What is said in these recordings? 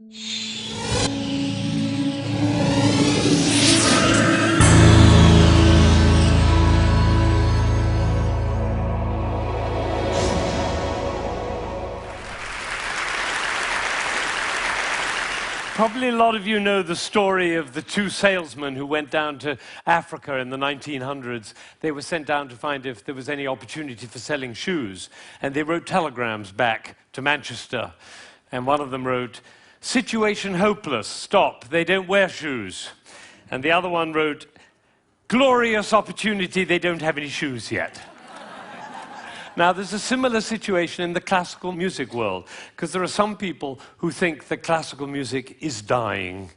Probably a lot of you know the story of the two salesmen who went down to Africa in the 1900s. They were sent down to find if there was any opportunity for selling shoes. And they wrote telegrams back to Manchester. And one of them wrote, "Situation hopeless, stop, they don't wear shoes." And the other one wrote, "Glorious opportunity, they don't have any shoes yet." Now, there's a similar situation in the classical music world, because there are some people who think that classical music is dying,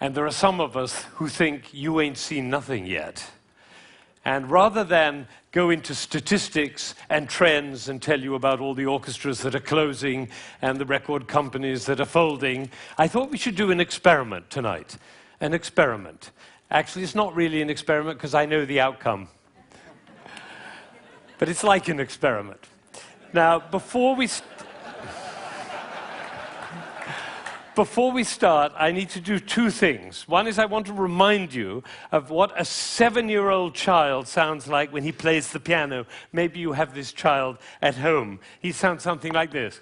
and there are some of us who think you ain't seen nothing yet. And rather than go into statistics and trends and tell you about all the orchestras that are closing and the record companies that are folding, I thought we should do an experiment tonight. An experiment. Actually, it's not really an experiment because I know the outcome. But it's like an experiment. Now, before we start, I need to do two things. One is I want to remind you of what a 7-year-old child sounds like when he plays the piano. Maybe you have this child at home. He sounds something like this.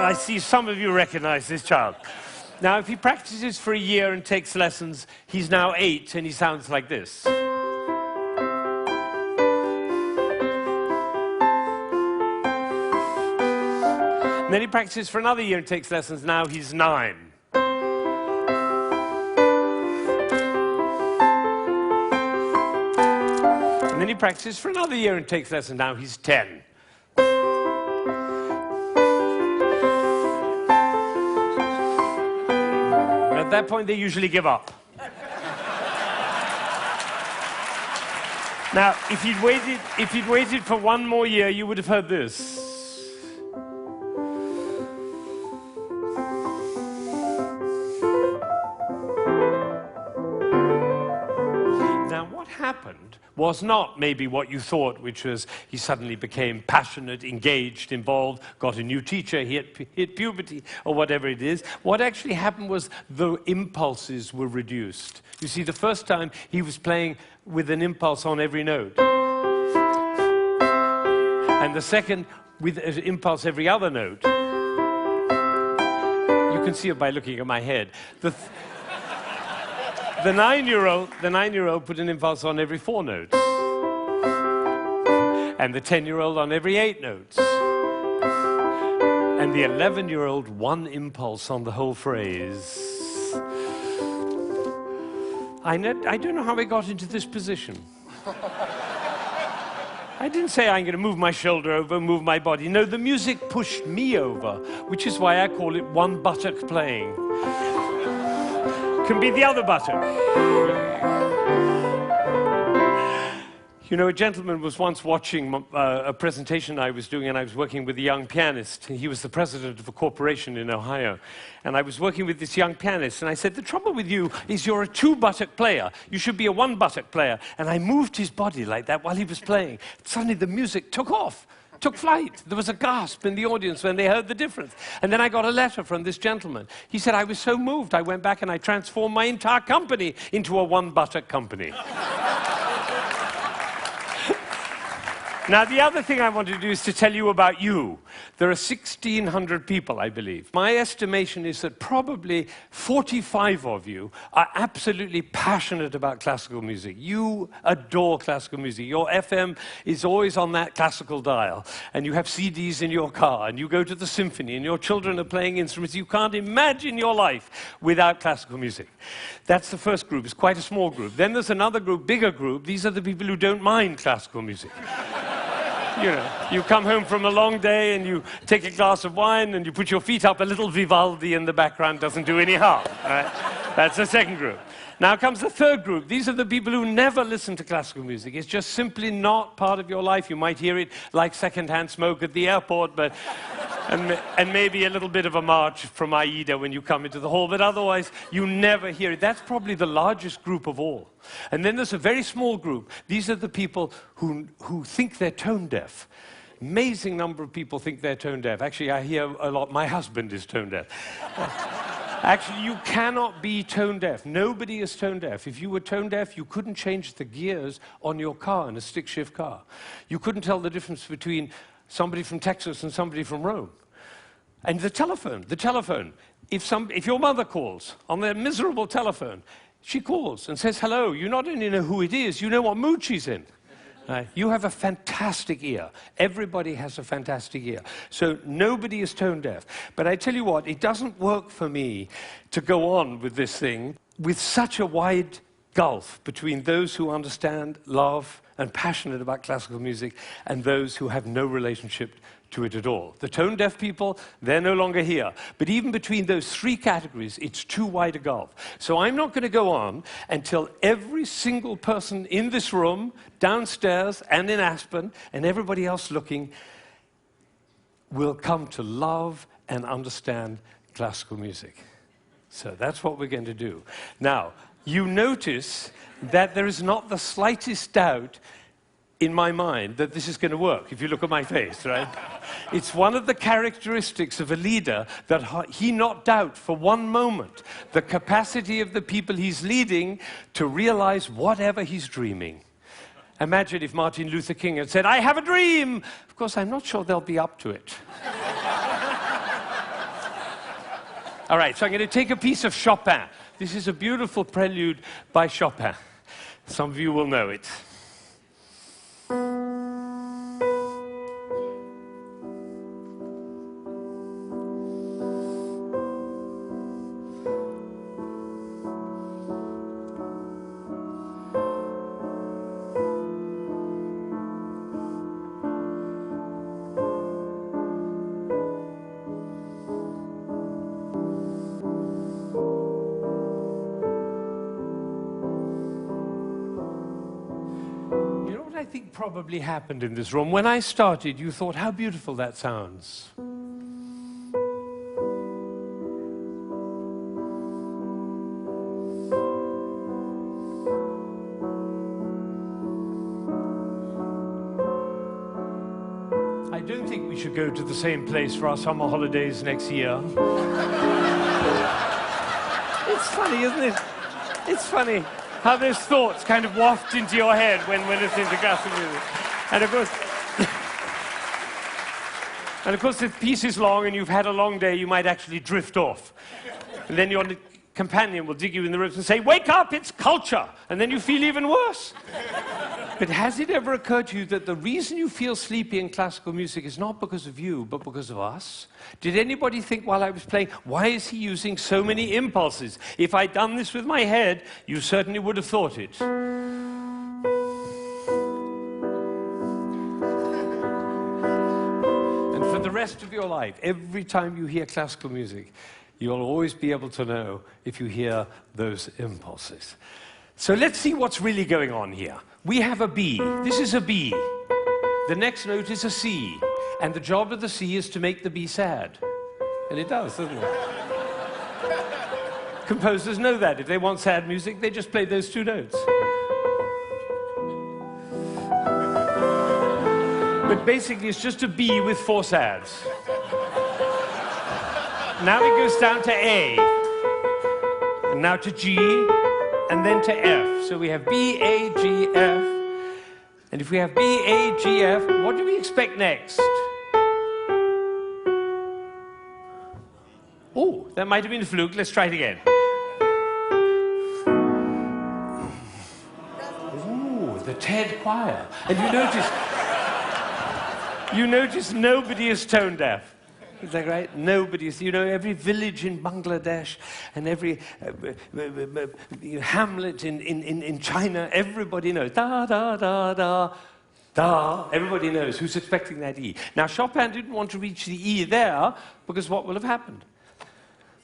I see some of you recognize this child. Now, if he practices for a year and takes lessons, he's now 8 and he sounds like this. And then he practices for another year and takes lessons, now he's 9. And then he practices for another year and takes lessons, now he's 10. At that point, they usually give up. Now, if you'd waited for one more year, you would have heard this. Now, what happened was not maybe what you thought, which was he suddenly became passionate, engaged, involved, got a new teacher, he hit puberty, or whatever it is. What actually happened was the impulses were reduced. You see, the first time he was playing with an impulse on every note. And the second, with an impulse every other note. You can see it by looking at my head. The 9-year-old put an impulse on every 4 notes. And the 10-year-old on every 8 notes. And the 11-year-old, one impulse on the whole phrase. I don't know how I got into this position. I didn't say I'm going to move my shoulder over, move my body. No, the music pushed me over, which is why I call it one buttock playing. Can be the other buttock. You know, a gentleman was once watching a presentation I was doing, and I was working with a young pianist. He was the president of a corporation in Ohio. And I was working with this young pianist, and I said, the trouble with you is you're a 2-buttock player. You should be a 1-buttock player. And I moved his body like that while he was playing. Suddenly the music took off. Took flight. There was a gasp in the audience when they heard the difference. And then I got a letter from this gentleman. He said, I was so moved, I went back and I transformed my entire company into a 1-buttock company. Now, the other thing I want to do is to tell you about you. There are 1,600 people, I believe. My estimation is that probably 45 of you are absolutely passionate about classical music. You adore classical music. Your FM is always on that classical dial, and you have CDs in your car, and you go to the symphony, and your children are playing instruments. You can't imagine your life without classical music. That's the first group. It's quite a small group. Then there's another group, bigger group. These are the people who don't mind classical music. You know, you come home from a long day and you take a glass of wine and you put your feet up, a little Vivaldi in the background doesn't do any harm, right? That's the second group. Now comes the third group. These are the people who never listen to classical music. It's just simply not part of your life. You might hear it like secondhand smoke at the airport, but and maybe a little bit of a march from Aida when you come into the hall, but otherwise you never hear it. That's probably the largest group of all. And then there's a very small group. These are the people who think they're tone deaf. Amazing number of people think they're tone deaf. Actually, I hear a lot, my husband is tone deaf. Actually, you cannot be tone deaf. Nobody is tone deaf. If you were tone deaf, you couldn't change the gears on your car, in a stick-shift car. You couldn't tell the difference between somebody from Texas and somebody from Rome. And the telephone. If your mother calls on their miserable telephone, she calls and says hello. You not only know who it is, you know what mood she's in. You have a fantastic ear. Everybody has a fantastic ear. So nobody is tone deaf. But I tell you what, it doesn't work for me to go on with this thing with such a wide gulf between those who understand, love, and passionate about classical music and those who have no relationship to it at all. The tone-deaf people, they're no longer here. But even between those three categories, it's too wide a gulf. So I'm not going to go on until every single person in this room, downstairs and in Aspen, and everybody else looking, will come to love and understand classical music. So that's what we're going to do. Now, you notice that there is not the slightest doubt in my mind that this is going to work, if you look at my face, right? It's one of the characteristics of a leader that he not doubt for one moment the capacity of the people he's leading to realize whatever he's dreaming. Imagine if Martin Luther King had said, "I have a dream." Of course, I'm not sure they'll be up to it. All right, so I'm going to take a piece of Chopin. This is a beautiful prelude by Chopin. Some of you will know it. I think probably happened in this room. When I started, you thought, how beautiful that sounds. I don't think we should go to the same place for our summer holidays next year. It's funny, isn't it? It's funny how those thoughts kind of waft into your head when listening to classical music. And of course, if the piece is long and you've had a long day, you might actually drift off. And then your companion will dig you in the ribs and say, "Wake up, it's culture!" And then you feel even worse. But has it ever occurred to you that the reason you feel sleepy in classical music is not because of you, but because of us? Did anybody think while I was playing, why is he using so many impulses? If I'd done this with my head, you certainly would have thought it. And for the rest of your life, every time you hear classical music, you'll always be able to know if you hear those impulses. So let's see what's really going on here. We have a B. This is a B. The next note is a C. And the job of the C is to make the B sad. And it does, doesn't it? Composers know that. If they want sad music, they just play those two notes. But basically, it's just a B with four sads. Now it goes down to A. And now to G. And then to F. So we have B, A, G, F. And if we have B, A, G, F, what do we expect next? Oh, that might have been a fluke. Let's try it again. Ooh, the TED choir. And you notice nobody is tone deaf. Is that right? Nobody's, every village in Bangladesh and every hamlet in China, everybody knows. Da, da, da, da, da. Everybody knows who's expecting that E. Now, Chopin didn't want to reach the E there because what will have happened?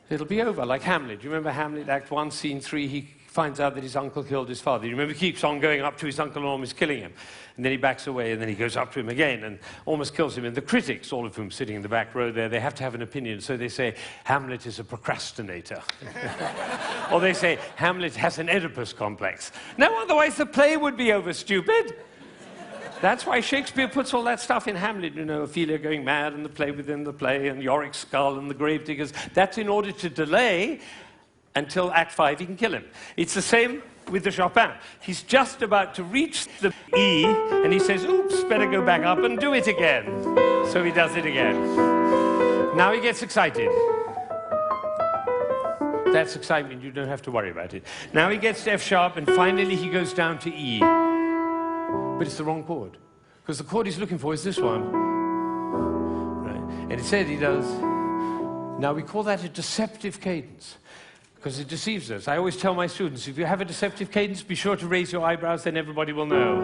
It'll be over, like Hamlet. You remember Hamlet, Act 1, Scene 3? He finds out that his uncle killed his father. You remember, he keeps on going up to his uncle and almost killing him. And then he backs away, and then he goes up to him again and almost kills him. And the critics, all of whom sitting in the back row there, they have to have an opinion. So they say, Hamlet is a procrastinator. Or they say, Hamlet has an Oedipus complex. No, otherwise the play would be over, stupid. That's why Shakespeare puts all that stuff in Hamlet, you know, Ophelia going mad and the play within the play and Yorick's skull and the gravediggers. That's in order to delay until Act 5 he can kill him. It's the same with the Chopin. He's just about to reach the E and he says, oops, better go back up and do it again. So he does it again. Now he gets excited. That's excitement, you don't have to worry about it. Now he gets to F sharp and finally he goes down to E. But it's the wrong chord, because the chord he's looking for is this one. Right. And instead he does. Now we call that a deceptive cadence, because it deceives us. I always tell my students, if you have a deceptive cadence, be sure to raise your eyebrows, then everybody will know.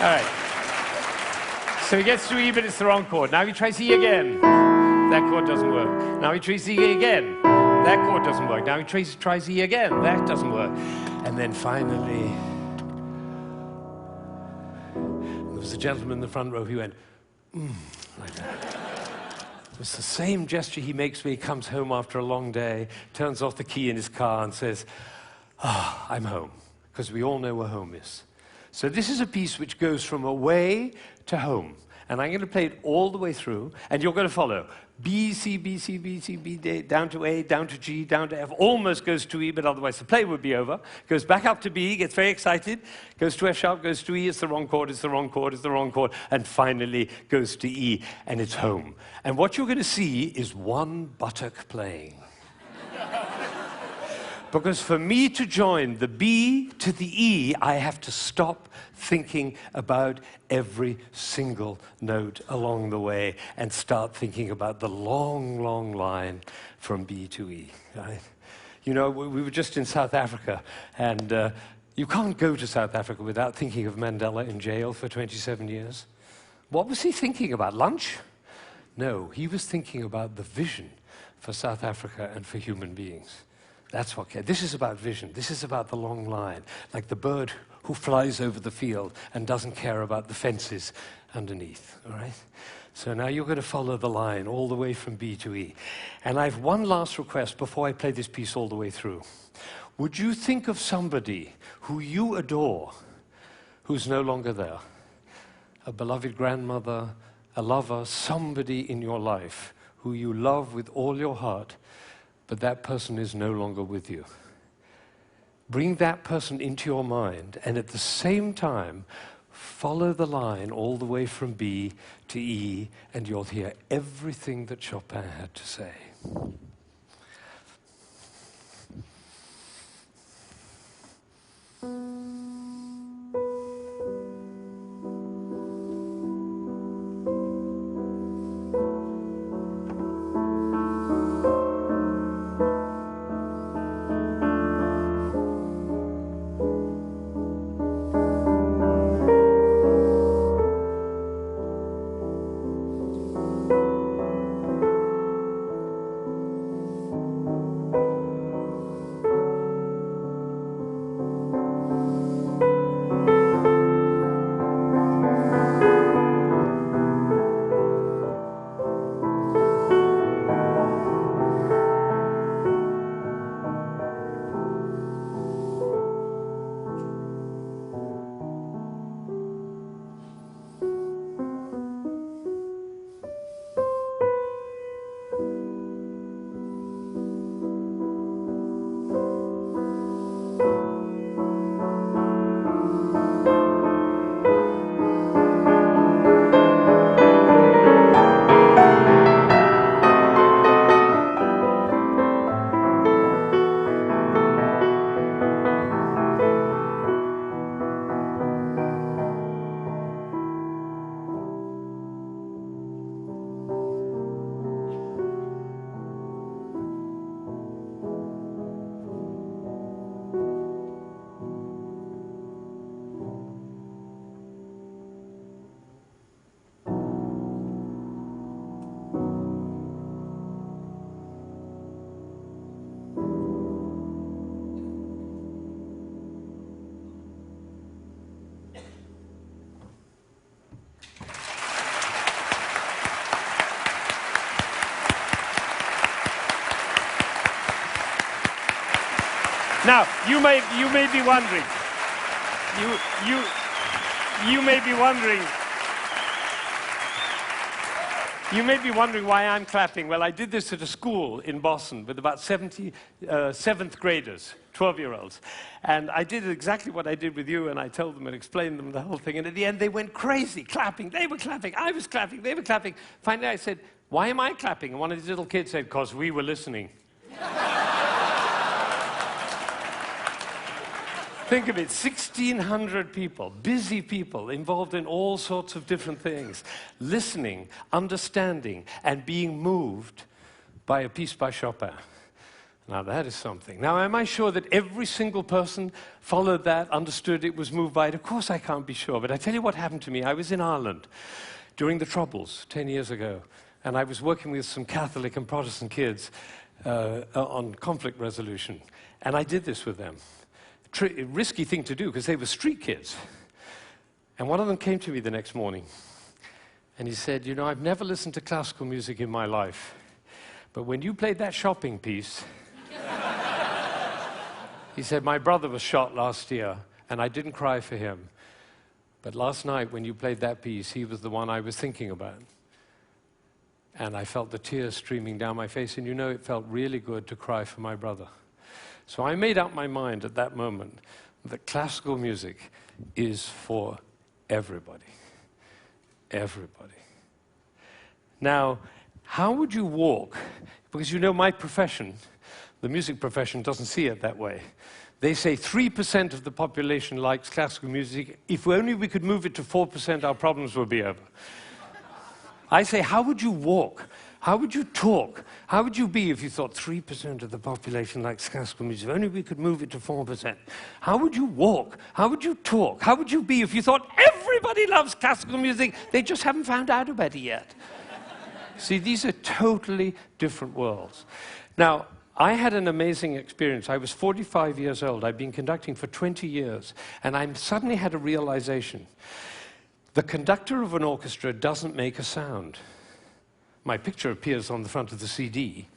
All right. So he gets to E, but it's the wrong chord. Now he tries E again. That chord doesn't work. Now he tries E again. That chord doesn't work. Now he tries E again. That doesn't work. And then finally, there was a gentleman in the front row who went, like that. It's the same gesture he makes when he comes home after a long day, turns off the key in his car and says, I'm home. Because we all know where home is. So this is a piece which goes from away to home. And I'm going to play it all the way through, and you're going to follow. B, C, B, C, B, C, B, D, down to A, down to G, down to F, almost goes to E, but otherwise the play would be over. Goes back up to B, gets very excited, goes to F sharp, goes to E, it's the wrong chord, it's the wrong chord, it's the wrong chord, and finally goes to E, and it's home. And what you're going to see is one buttock playing. Because for me to join the B to the E, I have to stop thinking about every single note along the way and start thinking about the long, long line from B to E. Right? You know, we were just in South Africa, and you can't go to South Africa without thinking of Mandela in jail for 27 years. What was he thinking about? Lunch? No, he was thinking about the vision for South Africa and for human beings. That's what cares. This is about vision. This is about the long line, like the bird who flies over the field and doesn't care about the fences underneath, all right? So now you're going to follow the line all the way from B to E. And I have one last request before I play this piece all the way through. Would you think of somebody who you adore who's no longer there? A beloved grandmother, a lover, somebody in your life who you love with all your heart, but that person is no longer with you. Bring that person into your mind, and at the same time, follow the line all the way from B to E, and you'll hear everything that Chopin had to say. Now, you may be wondering, you may be wondering, you may be wondering why I'm clapping. Well, I did this at a school in Boston with about 70 seventh graders, 12-year-olds. And I did exactly what I did with you, and I told them and explained them the whole thing. And at the end, they went crazy, clapping. They were clapping, I was clapping, they were clapping. Finally, I said, why am I clapping? And one of these little kids said, because we were listening. Think of it, 1,600 people, busy people, involved in all sorts of different things, listening, understanding, and being moved by a piece by Chopin. Now that is something. Now, am I sure that every single person followed that, understood it, was moved by it? Of course I can't be sure, but I tell you what happened to me. I was in Ireland during the Troubles 10 years ago, and I was working with some Catholic and Protestant kids on conflict resolution, and I did this with them. Risky thing to do, because they were street kids. And one of them came to me the next morning, and he said, you know, I've never listened to classical music in my life, but when you played that shopping piece, he said, my brother was shot last year, and I didn't cry for him. But last night, when you played that piece, he was the one I was thinking about. And I felt the tears streaming down my face, and you know, it felt really good to cry for my brother. So I made up my mind at that moment that classical music is for everybody. Everybody. Now, how would you walk? Because you know my profession, the music profession, doesn't see it that way. They say 3% of the population likes classical music. If only we could move it to 4%, our problems would be over. I say, how would you walk? How would you talk? How would you be if you thought 3% of the population likes classical music? If only we could move it to 4%. How would you walk? How would you talk? How would you be if you thought everybody loves classical music? They just haven't found out about it yet. See, these are totally different worlds. Now, I had an amazing experience. I was 45 years old. I'd been conducting for 20 years, and I suddenly had a realization. The conductor of an orchestra doesn't make a sound. My picture appears on the front of the CD.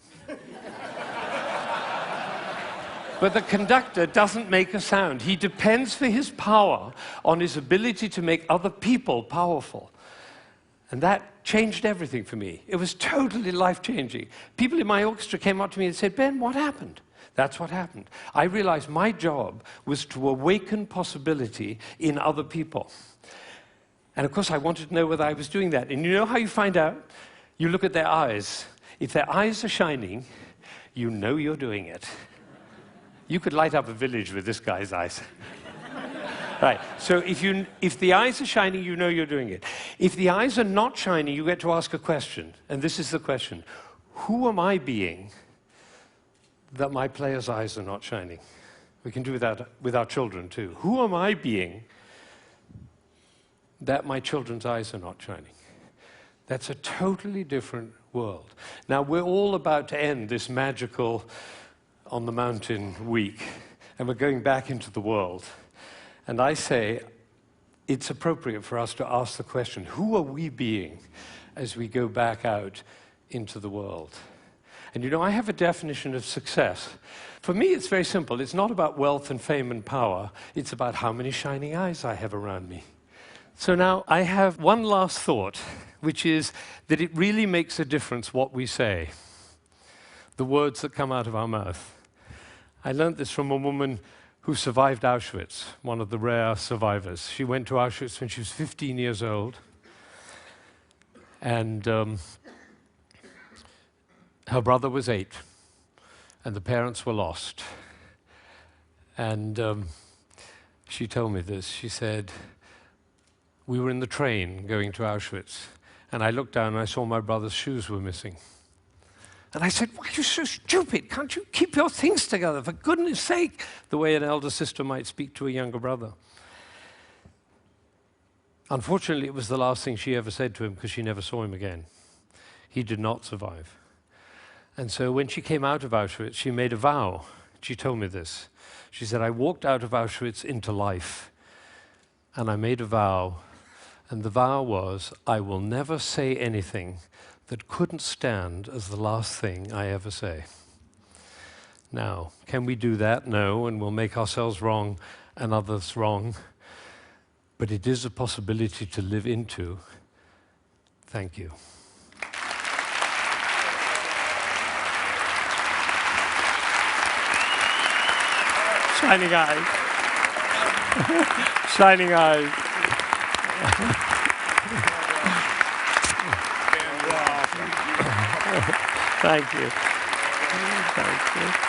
But the conductor doesn't make a sound. He depends for his power on his ability to make other people powerful. And that changed everything for me. It was totally life-changing. People in my orchestra came up to me and said, Ben, what happened? That's what happened. I realized my job was to awaken possibility in other people. And of course, I wanted to know whether I was doing that. And you know how you find out? You look at their eyes. If their eyes are shining, you know you're doing it. You could light up a village with this guy's eyes. Right, so if the eyes are shining, you know you're doing it. If the eyes are not shining, you get to ask a question. And this is the question. Who am I being that my player's eyes are not shining? We can do that with our children too. Who am I being that my children's eyes are not shining? That's a totally different world. Now, we're all about to end this magical on the mountain week, and we're going back into the world. And I say it's appropriate for us to ask the question, who are we being as we go back out into the world? And you know, I have a definition of success. For me, it's very simple. It's not about wealth and fame and power. It's about how many shining eyes I have around me. So now I have one last thought, which is that it really makes a difference what we say, the words that come out of our mouth. I learned this from a woman who survived Auschwitz, one of the rare survivors. She went to Auschwitz when she was 15 years old, and her brother was 8, and the parents were lost. And she told me this. She said, we were in the train going to Auschwitz, and I looked down and I saw my brother's shoes were missing. And I said, why are you so stupid? Can't you keep your things together, for goodness sake? The way an elder sister might speak to a younger brother. Unfortunately, it was the last thing she ever said to him, because she never saw him again. He did not survive. And so when she came out of Auschwitz, she made a vow. She told me this. She said, I walked out of Auschwitz into life, and I made a vow. And the vow was, I will never say anything that couldn't stand as the last thing I ever say. Now, can we do that? No, and we'll make ourselves wrong and others wrong. But it is a possibility to live into. Thank you. Shining eyes. Shining eyes. Thank you. Thank you.